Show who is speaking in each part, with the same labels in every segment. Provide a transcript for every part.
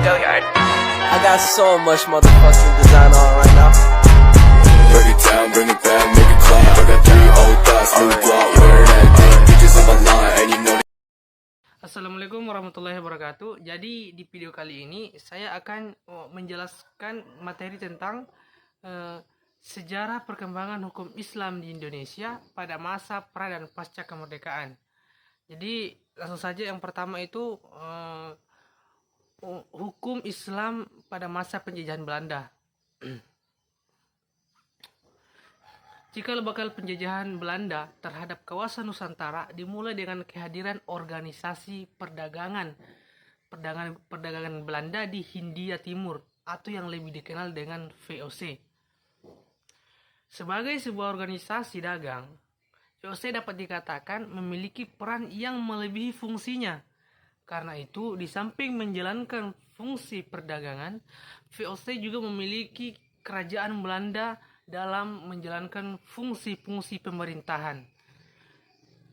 Speaker 1: I got so much motherfucking design on right now.
Speaker 2: Break it down, bring it back, make it clap. I got 3 old thoughts, new block, where that thing. Bitches on my line, and you know.
Speaker 3: Assalamualaikum warahmatullahi wabarakatuh. Jadi di video kali ini saya akan menjelaskan materi tentang sejarah perkembangan hukum Islam di Indonesia pada masa pra dan pasca kemerdekaan. Jadi langsung saja, yang pertama itu hukum Islam pada masa penjajahan Belanda. Jika bakal penjajahan Belanda terhadap kawasan Nusantara dimulai dengan kehadiran organisasi perdagangan Belanda di Hindia Timur, atau yang lebih dikenal dengan VOC. Sebagai sebuah organisasi dagang, VOC dapat dikatakan memiliki peran yang melebihi fungsinya. Karena itu, di samping menjalankan fungsi perdagangan, VOC juga memiliki kerajaan Belanda dalam menjalankan fungsi-fungsi pemerintahan.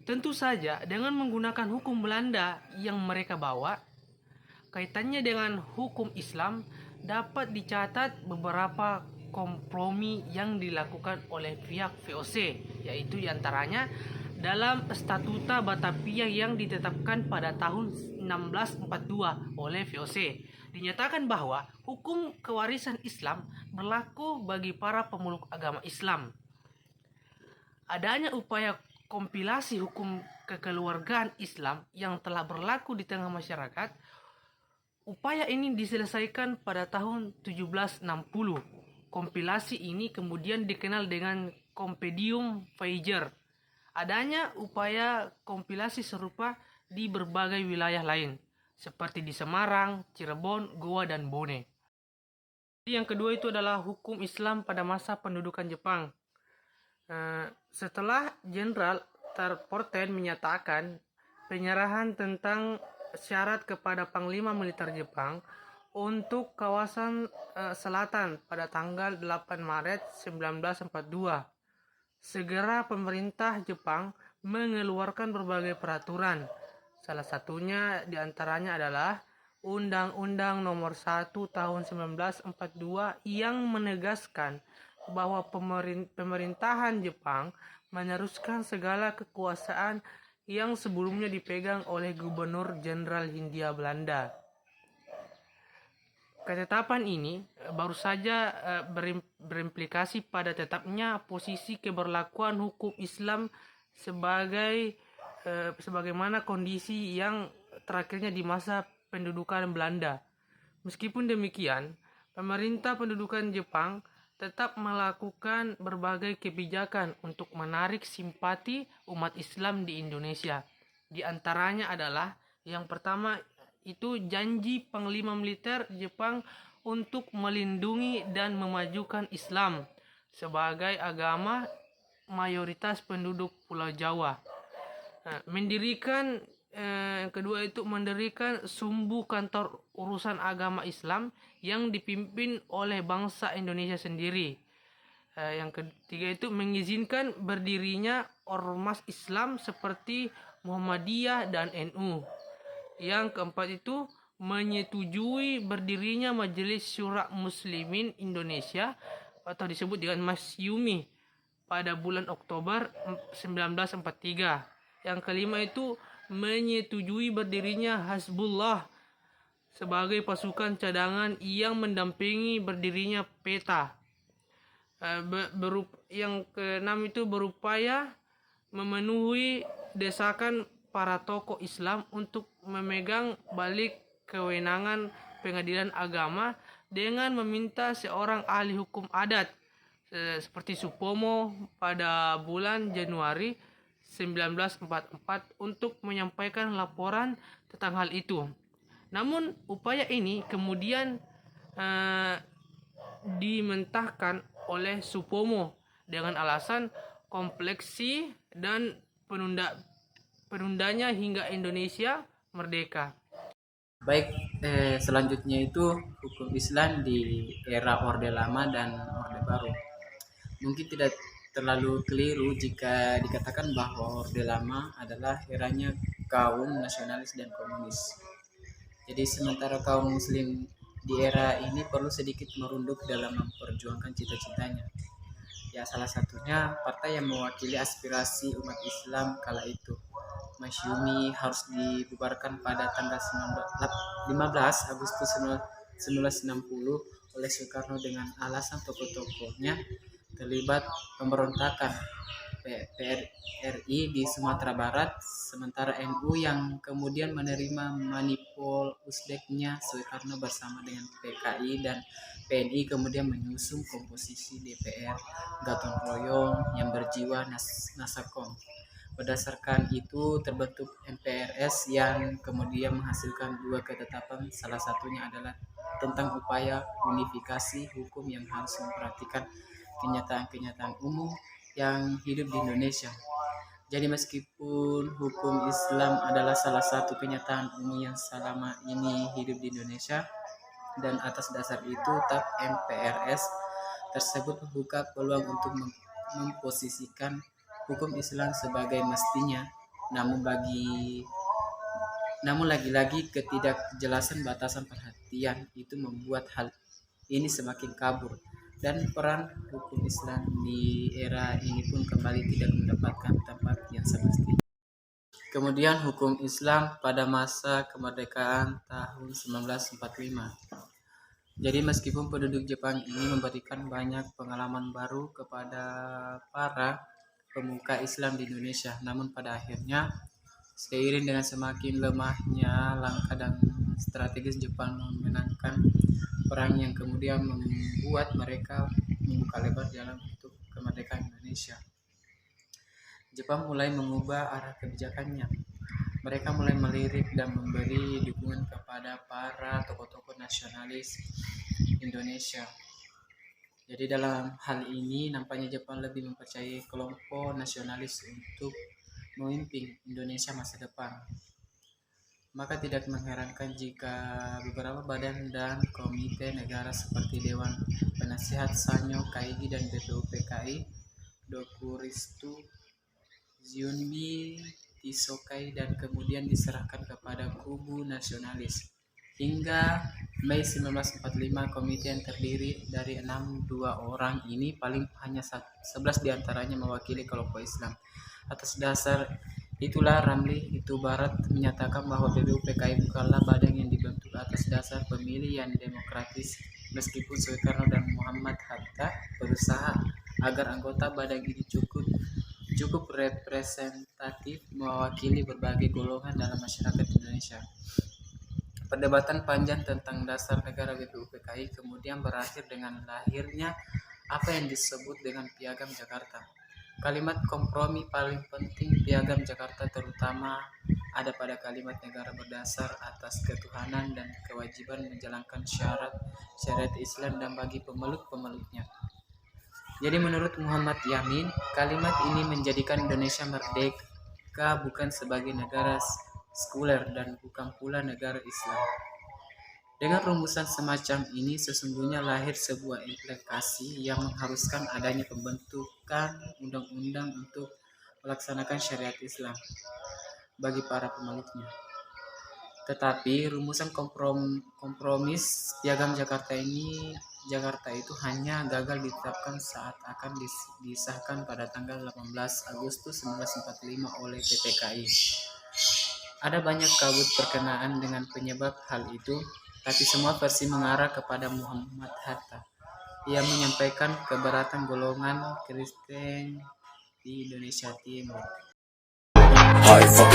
Speaker 3: Tentu saja dengan menggunakan hukum Belanda yang mereka bawa, kaitannya dengan hukum Islam dapat dicatat beberapa kompromi yang dilakukan oleh pihak VOC, yaitu diantaranya dalam Statuta Batavia yang ditetapkan pada tahun 1642 oleh VOC, dinyatakan bahwa hukum kewarisan Islam berlaku bagi para pemeluk agama Islam. Adanya upaya kompilasi hukum kekeluargaan Islam yang telah berlaku di tengah masyarakat. Upaya ini diselesaikan pada tahun 1760. Kompilasi ini kemudian dikenal dengan Compendium Feijer. Adanya upaya kompilasi serupa di berbagai wilayah lain, seperti di Semarang, Cirebon, Goa, dan Bone. Yang kedua itu adalah hukum Islam pada masa pendudukan Jepang. Setelah Jenderal Terporten menyatakan penyerahan tentang syarat kepada Panglima Militer Jepang untuk kawasan selatan pada tanggal 8 Maret 1942, segera pemerintah Jepang mengeluarkan berbagai peraturan. Salah satunya diantaranya adalah Undang-Undang Nomor 1 Tahun 1942 yang menegaskan bahwa pemerintahan Jepang meneruskan segala kekuasaan yang sebelumnya dipegang oleh Gubernur Jenderal Hindia Belanda. Ketetapan ini baru saja berimplikasi pada tetapnya posisi keberlakuan hukum Islam sebagaimana kondisi yang terakhirnya di masa pendudukan Belanda. Meskipun demikian, pemerintah pendudukan Jepang tetap melakukan berbagai kebijakan untuk menarik simpati umat Islam di Indonesia. Di antaranya adalah yang pertama itu janji Panglima Militer Jepang untuk melindungi dan memajukan Islam sebagai agama mayoritas penduduk Pulau Jawa. Yang kedua itu mendirikan sumbu kantor urusan agama Islam yang dipimpin oleh bangsa Indonesia sendiri. Yang ketiga itu mengizinkan berdirinya ormas Islam seperti Muhammadiyah dan NU. Yang keempat itu menyetujui berdirinya Majelis Syura Muslimin Indonesia atau disebut dengan Masyumi pada bulan Oktober 1943. Yang kelima itu menyetujui berdirinya Hizbullah sebagai pasukan cadangan yang mendampingi berdirinya PETA. Yang keenam itu berupaya memenuhi desakan para tokoh Islam untuk memegang balik kewenangan pengadilan agama dengan meminta seorang ahli hukum adat seperti Supomo pada bulan Januari 1944 untuk menyampaikan laporan tentang hal itu. Namun upaya ini kemudian dimentahkan oleh Supomo dengan alasan kompleksi dan penundanya hingga Indonesia merdeka.
Speaker 4: Baik, selanjutnya itu hukum Islam di era Orde Lama dan Orde Baru. Mungkin tidak terlalu keliru jika dikatakan bahwa Orde Lama adalah eranya kaum nasionalis dan komunis. Jadi sementara kaum muslim di era ini perlu sedikit merunduk dalam memperjuangkan cita-citanya. Ya, salah satunya partai yang mewakili aspirasi umat Islam kala itu, Masyumi, harus dibubarkan pada tanggal 15 Agustus 1960 oleh Soekarno dengan alasan tokoh-tokohnya terlibat pemberontakan PRRI di Sumatera Barat, sementara NU yang kemudian menerima manipul Uzbeknya Soekarno bersama dengan PKI dan PNI kemudian menyusun komposisi DPR gotong royong yang berjiwa nasakom. Berdasarkan itu terbentuk MPRS yang kemudian menghasilkan dua ketetapan, salah satunya adalah tentang upaya unifikasi hukum yang harus memperhatikan kenyataan-kenyataan umum yang hidup di Indonesia. Jadi meskipun hukum Islam adalah salah satu kenyataan umum yang selama ini hidup di Indonesia, dan atas dasar itu TAP MPRS tersebut membuka peluang untuk memposisikan hukum Islam sebagai mestinya, namun lagi-lagi ketidakjelasan batasan perhatian itu membuat hal ini semakin kabur, dan peran hukum Islam di era ini pun kembali tidak mendapatkan tempat yang semestinya. Kemudian hukum Islam pada masa kemerdekaan tahun 1945. Jadi meskipun penduduk Jepang ini memberikan banyak pengalaman baru kepada para pemuka Islam di Indonesia, namun pada akhirnya seiring dengan semakin lemahnya langkah dan strategis Jepang memenangkan perang yang kemudian membuat mereka membuka lebar jalan untuk kemerdekaan Indonesia, Jepang mulai mengubah arah kebijakannya. Mereka mulai melirik dan memberi dukungan kepada para tokoh-tokoh nasionalis Indonesia. Jadi dalam hal ini nampaknya Jepang lebih mempercayai kelompok nasionalis untuk memimpin Indonesia masa depan. Maka tidak mengherankan jika beberapa badan dan komite negara seperti Dewan Penasihat Sanyo Kaigi dan BPUPKI, Dokuristu Zunbi Tisokai, dan kemudian diserahkan kepada kubu nasionalis. Hingga Mei 1945, komite yang terdiri dari 62 orang ini paling hanya 11 diantaranya mewakili kelompok Islam. Atas dasar itulah Ramli itu Barat menyatakan bahwa BPUPKI bukanlah badan yang dibentuk atas dasar pemilihan demokratis, meskipun Soekarno dan Muhammad Hatta berusaha agar anggota badan ini cukup representatif mewakili berbagai golongan dalam masyarakat Indonesia. Perdebatan panjang tentang dasar negara BPUPKI kemudian berakhir dengan lahirnya apa yang disebut dengan Piagam Jakarta. Kalimat kompromi paling penting Piagam Jakarta terutama ada pada kalimat negara berdasar atas ketuhanan dan kewajiban menjalankan syariat Islam dan bagi pemeluk-pemeluknya. Jadi menurut Muhammad Yamin, kalimat ini menjadikan Indonesia merdeka bukan sebagai negara sekuler dan bukan pula negara Islam. Dengan rumusan semacam ini sesungguhnya lahir sebuah implikasi yang mengharuskan adanya pembentukan undang-undang untuk melaksanakan syariat Islam bagi para pemeluknya. Tetapi rumusan kompromis Piagam Jakarta itu hanya gagal ditetapkan saat akan disahkan pada tanggal 18 Agustus 1945 oleh PPKI. Ada banyak kabut berkenaan dengan penyebab hal itu, tapi semua versi mengarah kepada Muhammad Hatta. Ia menyampaikan keberatan golongan Kristen di Indonesia Timur.
Speaker 2: High fucking